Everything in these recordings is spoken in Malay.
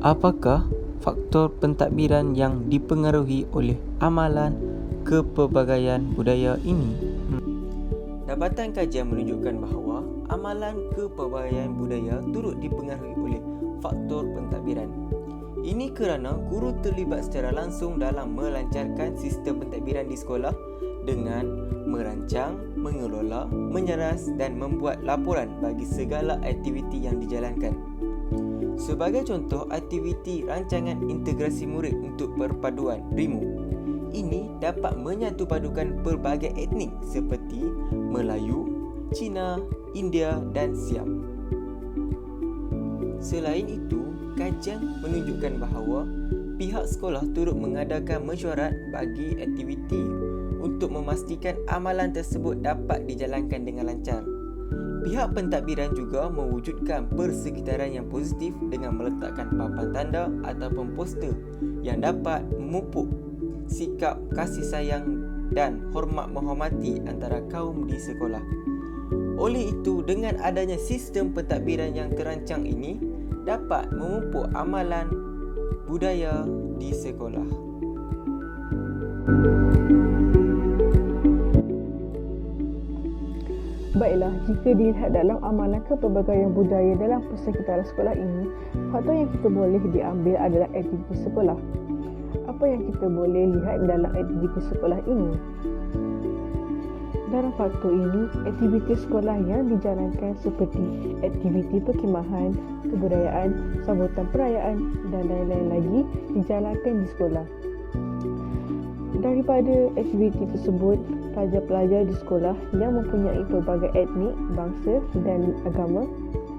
Apakah faktor pentadbiran yang dipengaruhi oleh amalan kepelbagaian budaya ini? Dapatan kajian menunjukkan bahawa amalan kepelbagaian budaya turut dipengaruhi oleh faktor pentadbiran. Ini kerana guru terlibat secara langsung dalam melancarkan sistem pentadbiran di sekolah dengan merancang, mengelola, menyeras dan membuat laporan bagi segala aktiviti yang dijalankan. Sebagai contoh, aktiviti rancangan integrasi murid untuk perpaduan RIMU. Ini dapat menyatupadukan pelbagai etnik seperti Melayu, Cina, India dan Siam. Selain itu, kajian menunjukkan bahawa pihak sekolah turut mengadakan mesyuarat bagi aktiviti untuk memastikan amalan tersebut dapat dijalankan dengan lancar. Pihak pentadbiran juga mewujudkan persekitaran yang positif dengan meletakkan papan tanda ataupun poster yang dapat memupuk sikap kasih sayang dan hormat menghormati antara kaum di sekolah. Oleh itu, dengan adanya sistem pentadbiran yang terancang ini dapat memupuk amalan budaya di sekolah. Baiklah, jika dilihat dalam amalan kepelbagaian budaya dalam persekitaran sekolah ini, faktor yang kita boleh diambil adalah aktiviti sekolah. Apa yang kita boleh lihat dalam aktiviti sekolah ini? Dalam faktor ini, aktiviti sekolah yang dijalankan seperti aktiviti perkhidmatan, kebudayaan, sambutan perayaan dan lain-lain lagi dijalankan di sekolah. Daripada aktiviti tersebut, pelajar-pelajar di sekolah yang mempunyai pelbagai etnik, bangsa dan agama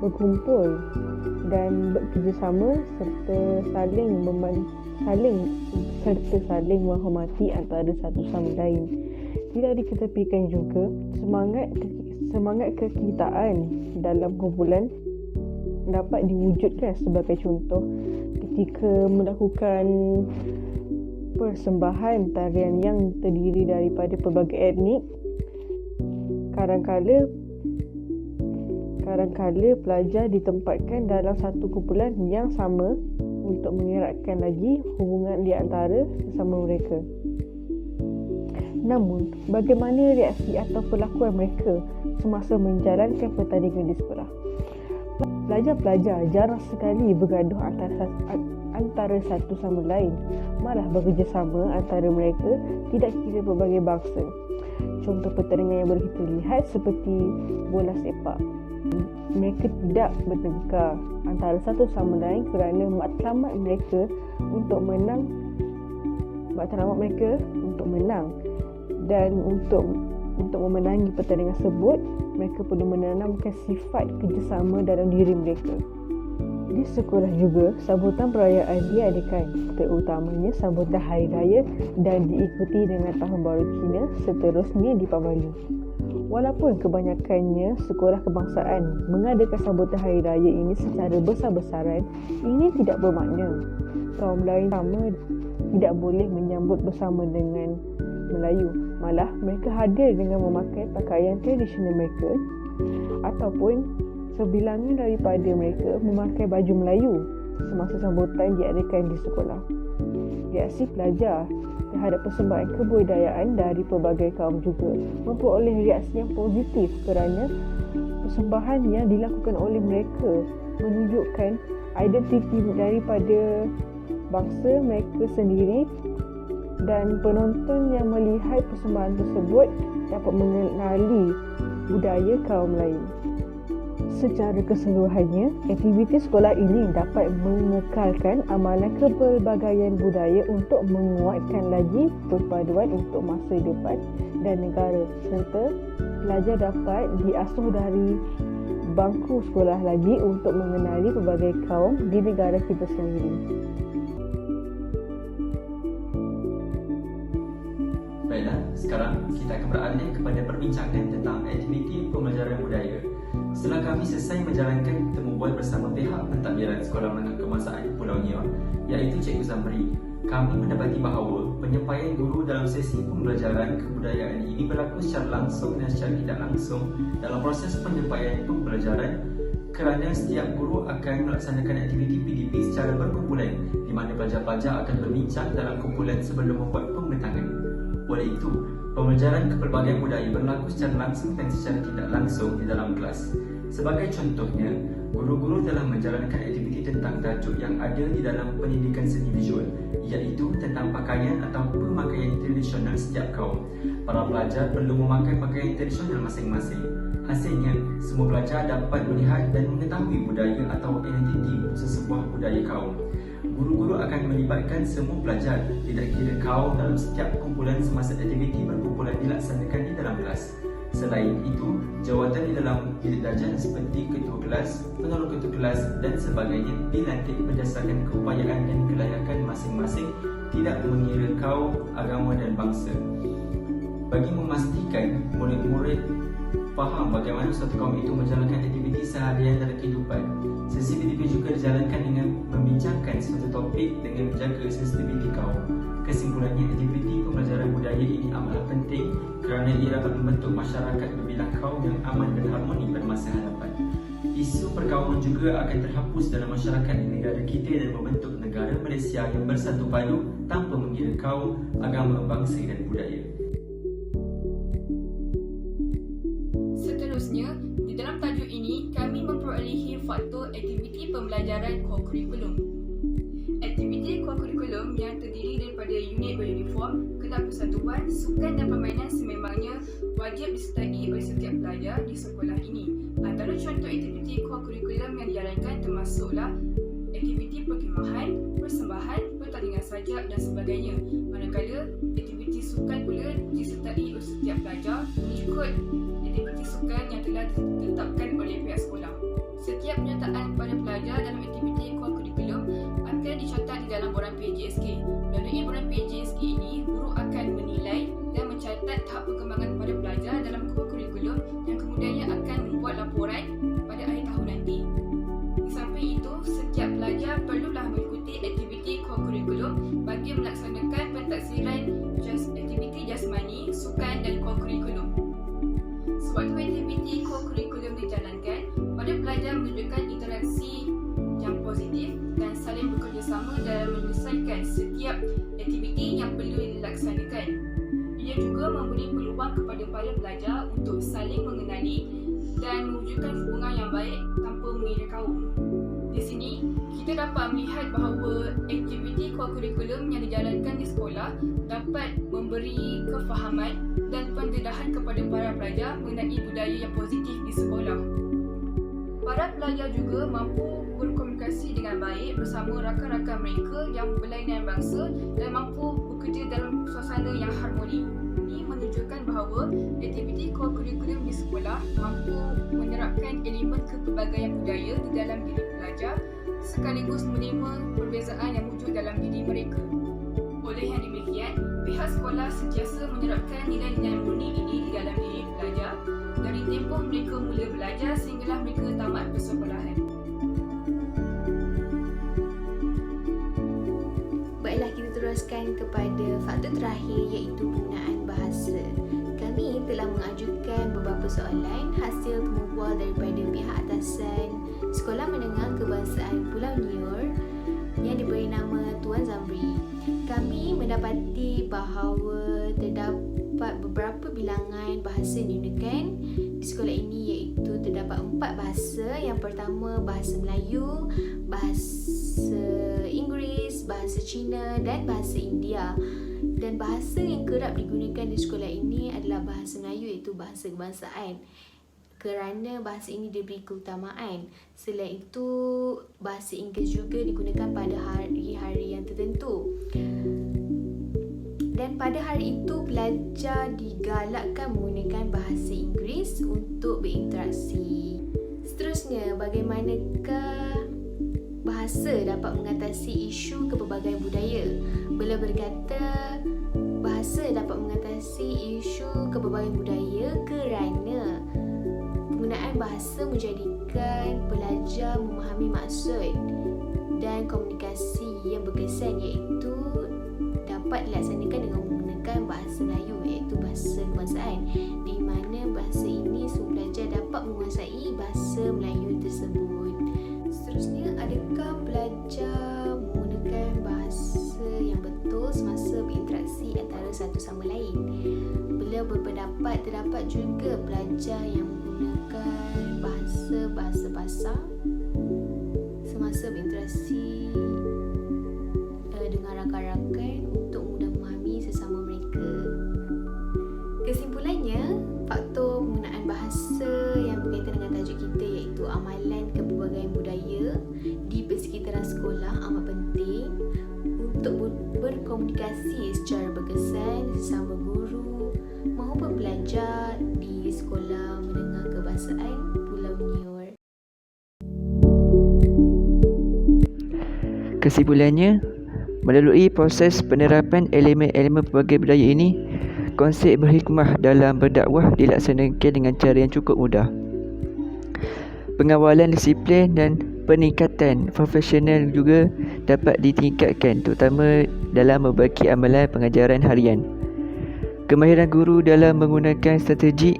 berkumpul dan bekerjasama serta saling menghormati antara satu sama lain. Tidak diketepikan juga semangat kekitaan dalam kumpulan dapat diwujudkan. Sebagai contoh, ketika melakukan persembahan tarian yang terdiri daripada pelbagai etnik, kadang-kala pelajar ditempatkan dalam satu kumpulan yang sama untuk mengeratkan lagi hubungan di antara sesama mereka. Namun, bagaimana reaksi atau perlakuan mereka semasa menjalankan pertandingan di sekolah? Pelajar-pelajar jarang sekali bergaduh antara satu sama lain, malah bekerjasama antara mereka tidak kira pelbagai bangsa. Contoh pertandingan yang boleh kita lihat seperti bola sepak. Mereka tidak bertengkar antara satu sama lain kerana matlamat mereka untuk menang dan untuk memenangi pertandingan tersebut, mereka perlu menanamkan sifat kerjasama dalam diri mereka. Di sekolah juga, sambutan perayaan diadakan, terutamanya sambutan Hari Raya dan diikuti dengan Tahun Baru Cina seterusnya di Pavalu. Walaupun kebanyakannya sekolah kebangsaan mengadakan sambutan Hari Raya ini secara besar-besaran, ini tidak bermakna kaum lain sama tidak boleh menyambut bersama dengan Melayu. Malah mereka hadir dengan memakai pakaian tradisional mereka ataupun sebilangan daripada mereka memakai baju Melayu semasa sambutan diadakan di sekolah. Reaksi pelajar terhadap persembahan kebudayaan dari pelbagai kaum juga memperoleh reaksi yang positif kerana persembahan yang dilakukan oleh mereka menunjukkan identiti daripada bangsa mereka sendiri, dan penonton yang melihat persembahan tersebut dapat mengenali budaya kaum lain. Secara keseluruhannya, aktiviti sekolah ini dapat mengekalkan amalan kepelbagaian budaya untuk menguatkan lagi perpaduan untuk masa depan dan negara, serta pelajar dapat diasuh dari bangku sekolah lagi untuk mengenali pelbagai kaum di negara kita sendiri. Baiklah, sekarang kita akan beralih kepada perbincangan tentang aktiviti pembelajaran budaya. Setelah kami selesai menjalankan pertemuan bersama pihak pentadbiran Sekolah Menengah Kebangsaan Pulau Nyor, iaitu Cikgu Zamri, kami mendapati bahawa penyampaian guru dalam sesi pembelajaran kebudayaan ini berlaku secara langsung dan secara tidak langsung dalam proses penyampaian pembelajaran kerana setiap guru akan melaksanakan aktiviti PDP secara berkumpulan di mana pelajar-pelajar akan berbincang dalam kumpulan sebelum membuat pembentangan. Oleh itu, pembelajaran kepelbagaian budaya berlaku secara langsung dan secara tidak langsung di dalam kelas. Sebagai contohnya, guru-guru telah menjalankan aktiviti tentang tajuk yang ada di dalam pendidikan seni visual, iaitu tentang pakaian atau pemakaian tradisional setiap kaum. Para pelajar perlu memakai pakaian tradisional masing-masing. Hasilnya, semua pelajar dapat melihat dan mengetahui budaya atau identiti sesebuah budaya kaum. Guru-guru akan melibatkan semua pelajar, tidak kira kaum, dalam setiap kumpulan semasa aktiviti berkumpulan dilaksanakan di dalam kelas. Selain itu, jawatan di dalam bilik belajar seperti ketua kelas, penolong ketua kelas dan sebagainya dilantik berdasarkan keupayaan dan kelayakan masing-masing, tidak mengira kaum, agama dan bangsa. Bagi memastikan murid-murid faham bagaimana suatu kaum itu menjalankan aktiviti seharian dalam kehidupan, sesi PDP juga dijalankan dengan membincangkan suatu topik dengan menjaga sensitiviti kaum. Kesimpulannya, aktiviti pembelajaran budaya ini amatlah penting kerana ia dapat membentuk masyarakat berbilang kaum yang aman dan harmoni pada masa hadapan. Isu perkauman juga akan terhapus dalam masyarakat negara kita dan membentuk negara Malaysia yang bersatu padu tanpa mengira kaum, agama, bangsa dan budaya. Seterusnya, di dalam tajuk ini kami memperolehi faktor aktiviti pembelajaran co-curriculum. Aktiviti co-curriculum yang terdiri daripada unit beruniform, kelab persatuan, sukan dan permainan sememangnya wajib disertai oleh setiap pelajar di sekolah ini. Antara contoh aktiviti co-curriculum yang dijalankan termasuklah aktiviti perkhemahan, persembahan, pertandingan sajak dan sebagainya. Manakala aktiviti sukan pula disertai oleh setiap pelajar mengikut aktiviti sukan yang telah ditetapkan oleh pihak sekolah. Setiap penyertaan kepada pelajar dalam aktiviti co-curriculum akan dicatat di dalam borang PJSK. Melalui borang PJSK ini, guru akan menilai dan mencatat tahap perkembangan kepada pelajar dalam co-curriculum yang kemudiannya akan membuat laporan pada akhir tahun nanti. Di samping itu, setiap pelajar perlulah mengikuti aktiviti co-curriculum bagi melaksanakan pentaksiran aktiviti jasmani, sukan dan co-curriculum. Sewaktu aktiviti co-curriculum dijalankan, pada pelajar menunjukkan interaksi yang positif dan saling bekerjasama dalam menyelesaikan setiap aktiviti yang perlu dilaksanakan. Ia juga memberi peluang kepada para pelajar untuk saling mengenali dan mewujudkan hubungan yang baik tanpa mengira kaum. Di sini, kita dapat melihat bahawa aktiviti co-curriculum yang dijalankan di sekolah dapat memberi kefahaman dan pendedahan kepada para pelajar mengenai budaya yang positif di sekolah. Para pelajar juga mampu berkomunikasi dengan baik bersama rakan-rakan mereka yang berlainan bangsa dan mampu bekerja dalam suasana yang harmoni. Ini menunjukkan bahawa aktiviti co-curriculum di sekolah mampu menerapkan elemen kepelbagaian budaya di dalam diri pelajar sekaligus menerima perbezaan yang wujud dalam diri mereka. Oleh yang demikian, pihak sekolah sentiasa menerapkan nilai-nilai murni ini di dalam diri pelajar dari tempoh mereka mula belajar sehinggalah mereka tamat persekolahan. Baiklah, kita teruskan kepada faktor terakhir iaitu penggunaan bahasa. Kami telah mengajukan beberapa soalan hasil temubual daripada pihak atasan Sekolah Menengah Kebangsaan Pulau Nior yang diberi nama Tuan Zamri. Kami mendapati bahawa terdapat beberapa bilangan bahasa yang digunakan di sekolah ini iaitu terdapat 4 bahasa. Yang pertama bahasa Melayu, bahasa Inggeris, bahasa Cina dan bahasa India. Dan bahasa yang kerap digunakan di sekolah ini adalah bahasa Melayu iaitu bahasa kebangsaan, kerana bahasa ini diberi keutamaan. Selain itu, bahasa Inggeris juga digunakan pada hari-hari yang tertentu. Dan pada hari itu, pelajar digalakkan menggunakan bahasa Inggeris untuk berinteraksi. Seterusnya, bagaimanakah bahasa dapat mengatasi isu kepelbagaian budaya? Beliau berkata, bahasa dapat mengatasi isu kepelbagaian budaya kerana penggunaan bahasa menjadikan pelajar memahami maksud dan komunikasi yang berkesan iaitu dapat dilaksanakan dengan menggunakan bahasa Melayu iaitu bahasa kebangsaan, di mana bahasa ini semua pelajar dapat menguasai bahasa Melayu tersebut. sama lain. Beliau berpendapat terdapat juga pelajar yang menggunakan bahasa pasar semasa berinteraksi dengan rakan-rakan untuk mudah memahami sesama mereka. Kesimpulannya, faktor penggunaan bahasa yang berkaitan dengan tajuk kita iaitu amalan kepelbagaian budaya di persekitaran sekolah amat penting untuk berkomunikasi secara berkesan sesama guru maupun pelajar di sekolah menengah kebahasaan Pulau Nior. Kesimpulannya, melalui proses penerapan elemen-elemen pelbagai budaya ini, konsep berhikmah dalam berdakwah dilaksanakan dengan cara yang cukup mudah. Pengawalan disiplin dan peningkatan profesional juga dapat ditingkatkan, terutama dalam membaki amalan pengajaran harian. Kemahiran guru dalam menggunakan strategi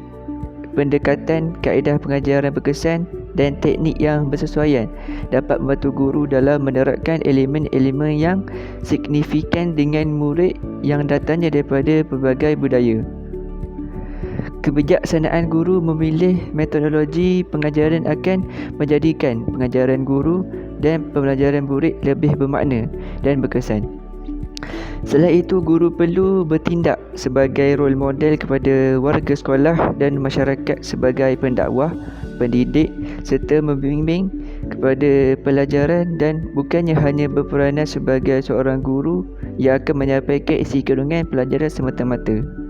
pendekatan, kaedah pengajaran berkesan dan teknik yang bersesuaian dapat membantu guru dalam menerapkan elemen-elemen yang signifikan dengan murid yang datangnya daripada pelbagai budaya. Kebijaksanaan guru memilih metodologi pengajaran akan menjadikan pengajaran guru dan pembelajaran murid lebih bermakna dan berkesan. Selain itu, guru perlu bertindak sebagai role model kepada warga sekolah dan masyarakat sebagai pendakwah, pendidik serta membimbing kepada pelajaran dan bukannya hanya berperanan sebagai seorang guru yang akan menyampaikan isi kandungan pelajaran semata-mata.